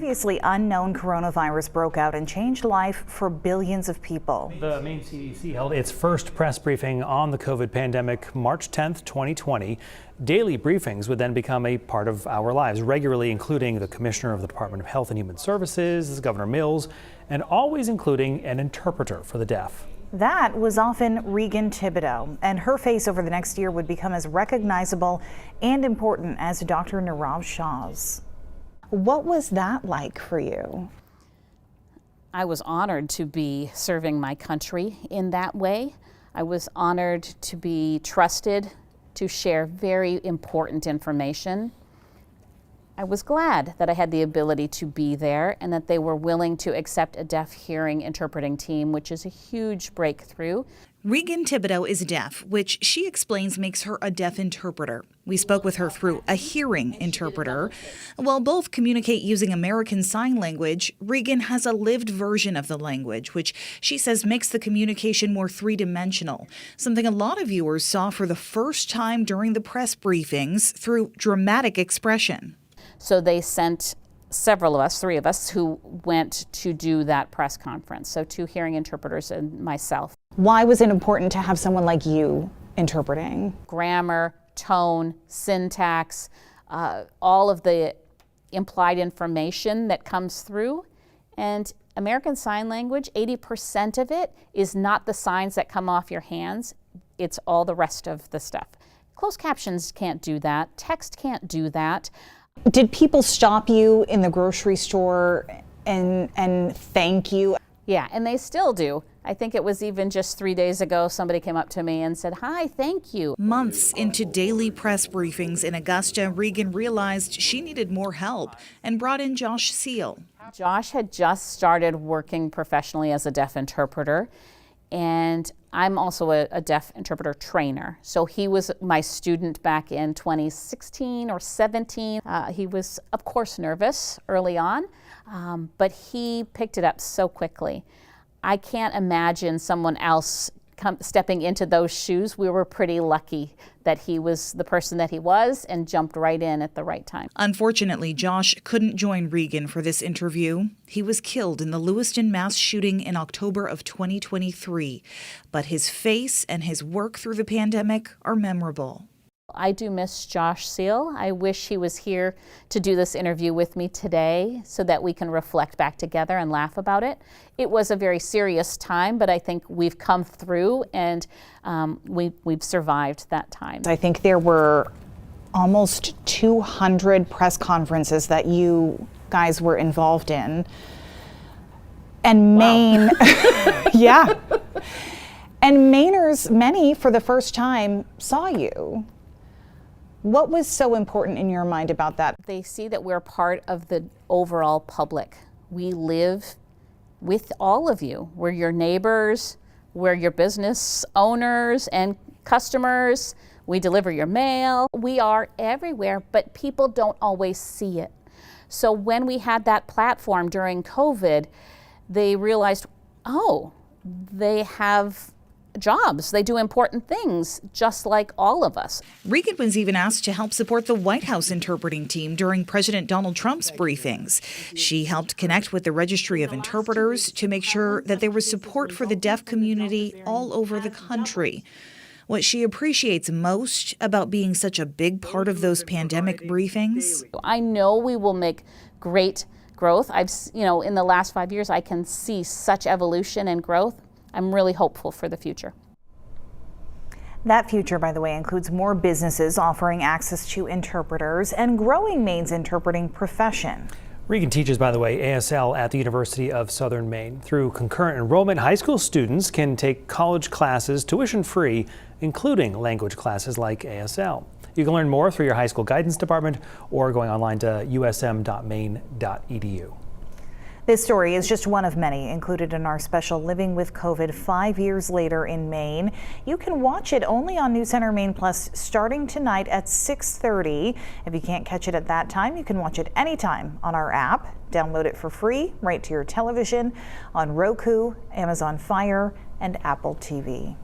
previously unknown coronavirus broke out and changed life for billions of people. The Maine CDC held its first press briefing on the COVID pandemic March 10th, 2020. Daily briefings would then become a part of our lives, regularly including the Commissioner of the Department of Health and Human Services, Governor Mills, and always including an interpreter for the deaf. That was often Regan Thibodeau, and her face over the next year would become as recognizable and important as Dr. Nirav Shah's. What was that like for you? I was honored to be serving my country in that way. I was honored to be trusted to share very important information. I was glad that I had the ability to be there and that they were willing to accept a deaf hearing interpreting team, which is a huge breakthrough. Regan Thibodeau is deaf, which she explains makes her a deaf interpreter. We spoke with her through a hearing interpreter. While both communicate using American Sign Language, Regan has a lived version of the language, which she says makes the communication more three-dimensional, something a lot of viewers saw for the first time during the press briefings through dramatic expression. So they sent several of us, 3 of us, who went to do that press conference. So 2 hearing interpreters and myself. Why was it important to have someone like you interpreting? Grammar, tone, syntax, all of the implied information that comes through. And American Sign Language, 80% of it is not the signs that come off your hands. It's all the rest of the stuff. Closed captions can't do that. Text can't do that. Did people stop you in the grocery store and thank you? Yeah, and they still do. I think it was even just 3 days ago, somebody came up to me and said, "Hi, thank you." Months into daily press briefings in Augusta, Regan realized she needed more help and brought in Josh Seal. Josh had just started working professionally as a deaf interpreter, and I'm also a deaf interpreter trainer. So he was my student back in 2016 or 17. He was, of course, nervous early on, but he picked it up so quickly. I can't imagine someone else stepping into those shoes. We were pretty lucky that he was the person that he was and jumped right in at the right time. Unfortunately, Josh couldn't join Regan for this interview. He was killed in the Lewiston mass shooting in October of 2023. But his face and his work through the pandemic are memorable. I do miss Josh Seal. I wish he was here to do this interview with me today so that we can reflect back together and laugh about it. It was a very serious time, but I think we've come through and we've survived that time. I think there were almost 200 press conferences that you guys were involved in. And Maine, yeah. And Mainers, many for the first time, saw you. What was so important in your mind about that? They see that we're part of the overall public. We live with all of you. We're your neighbors, we're your business owners and customers. We deliver your mail. We are everywhere, but people don't always see it. So when we had that platform during COVID, they realized, oh, they have jobs. They do important things, just like all of us. Regan was even asked to help support the White House interpreting team during President Donald Trump's briefings. She helped connect with the Registry of Interpreters to make sure that there was support for the deaf community all over the country. What she appreciates most about being such a big part of those pandemic briefings? I know we will make great growth. In the last 5 years, I can see such evolution and growth. I'm really hopeful for the future. That future, by the way, includes more businesses offering access to interpreters and growing Maine's interpreting profession. Regan teaches, by the way, ASL at the University of Southern Maine. Through concurrent enrollment, high school students can take college classes tuition-free, including language classes like ASL. You can learn more through your high school guidance department or going online to usm.maine.edu. This story is just one of many included in our special Living with COVID 5 years later in Maine. You can watch it only on News Center Maine Plus starting tonight at 6:30. If you can't catch it at that time, you can watch it anytime on our app. Download it for free right to your television on Roku, Amazon Fire, and Apple TV.